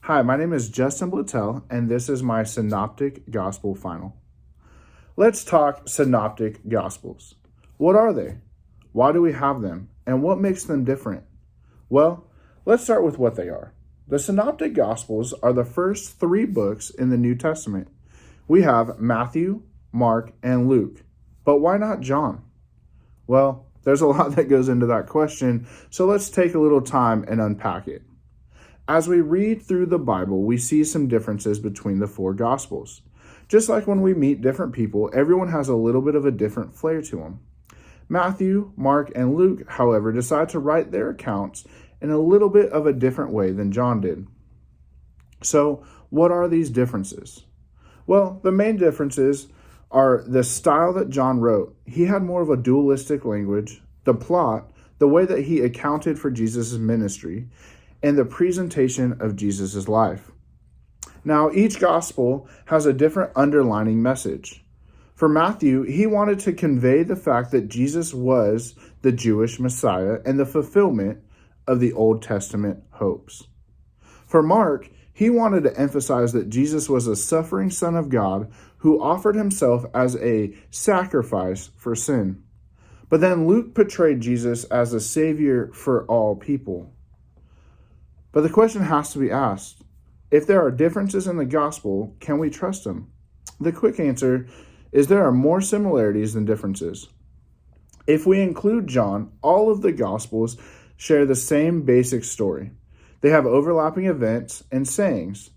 Hi, my name is Justin Blittel, and this is my Synoptic Gospel Final. Let's talk Synoptic Gospels. What are they? Why do we have them? And what makes them different? Well, let's start with what they are. The Synoptic Gospels are the first three books in the New Testament. We have Matthew, Mark, and Luke. But why not John? Well, there's a lot that goes into that question, so let's take a little time and unpack it. As we read through the Bible, we see some differences between the four Gospels. Just like when we meet different people, everyone has a little bit of a different flair to them. Matthew, Mark, and Luke, however, decide to write their accounts in a little bit of a different way than John did. So, what are these differences? Well, the main differences are the style that John wrote. He had more of a dualistic language, the plot, the way that he accounted for Jesus' ministry, and the presentation of Jesus' life. Now, each gospel has a different underlining message. For Matthew, he wanted to convey the fact that Jesus was the Jewish Messiah and the fulfillment of the Old Testament hopes. For Mark, he wanted to emphasize that Jesus was a suffering Son of God who offered himself as a sacrifice for sin. But then Luke portrayed Jesus as a Savior for all people. But the question has to be asked, if there are differences in the gospel, can we trust them? The quick answer is there are more similarities than differences. If we include John, all of the gospels share the same basic story. They have overlapping events and sayings.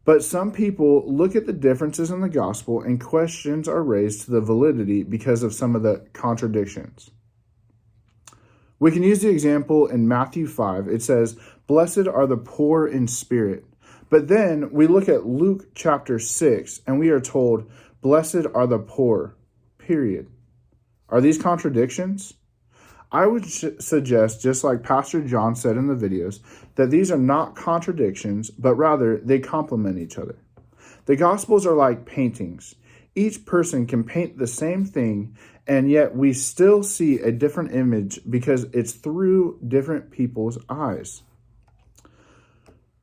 But some people look at the differences in the gospel and questions are raised to the validity because of some of the contradictions. We can use the example in Matthew 5. It says, "Blessed are the poor in spirit." But then we look at Luke chapter 6 and we are told, "Blessed are the poor," period. Are these contradictions? I would suggest, just like Pastor John said in the videos, that these are not contradictions, but rather they complement each other. The Gospels are like paintings. Each person can paint the same thing, and yet we still see a different image because it's through different people's eyes.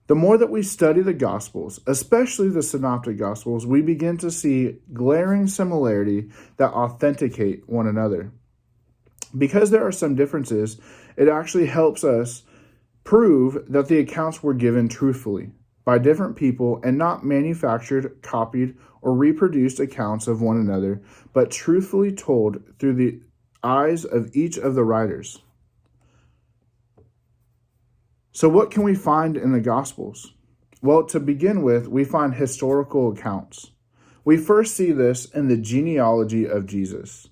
The more that we study the Gospels, especially the Synoptic Gospels, we begin to see glaring similarity that authenticate one another. Because there are some differences, it actually helps us prove that the accounts were given truthfully by different people and not manufactured, copied, or reproduced accounts of one another, but truthfully told through the eyes of each of the writers. So what can we find in the Gospels? Well, to begin with, we find historical accounts. We first see this in the genealogy of Jesus.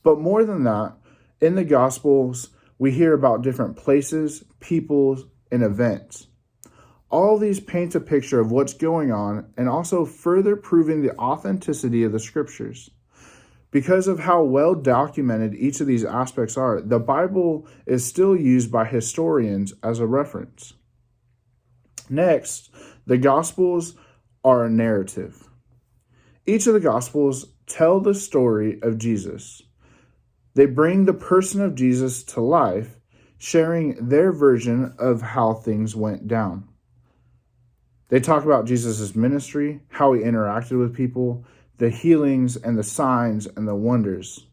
But more than that, in the Gospels, we hear about different places, peoples, and events. All these paint a picture of what's going on and also further proving the authenticity of the scriptures. Because of how well documented each of these aspects are, the Bible is still used by historians as a reference. Next, the Gospels are a narrative. Each of the Gospels tell the story of Jesus. They bring the person of Jesus to life, sharing their version of how things went down. They talk about Jesus' ministry, how he interacted with people, the healings and the signs and the wonders.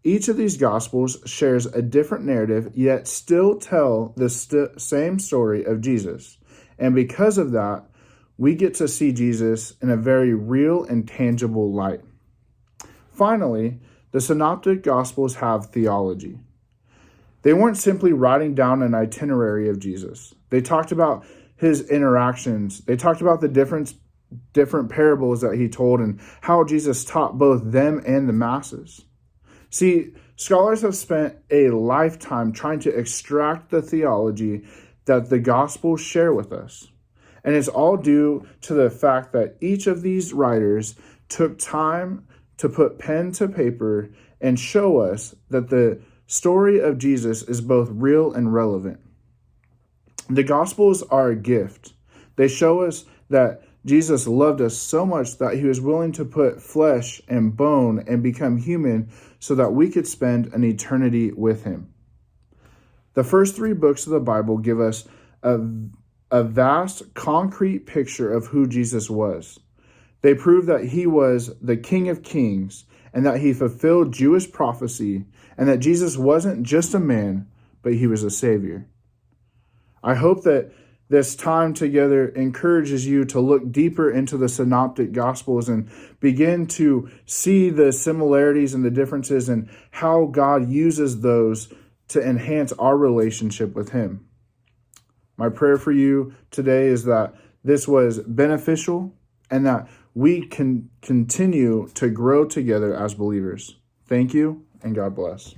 Each of these Gospels shares a different narrative, yet still tell the same story of Jesus. And because of that, we get to see Jesus in a very real and tangible light. Finally, the Synoptic Gospels have theology. They weren't simply writing down an itinerary of Jesus. They talked about his interactions. They talked about the different parables that he told and how Jesus taught both them and the masses. See, scholars have spent a lifetime trying to extract the theology that the Gospels share with us. And it's all due to the fact that each of these writers took time to put pen to paper and show us that the story of Jesus is both real and relevant. The Gospels are a gift. They show us that Jesus loved us so much that he was willing to put flesh and bone and become human so that we could spend an eternity with him. The first three books of the Bible give us a a vast, concrete picture of who Jesus was. They proved that he was the King of Kings and that he fulfilled Jewish prophecy and that Jesus wasn't just a man, but he was a Savior. I hope that this time together encourages you to look deeper into the Synoptic Gospels and begin to see the similarities and the differences and how God uses those to enhance our relationship with him. My prayer for you today is that this was beneficial and that we can continue to grow together as believers. Thank you, and God bless.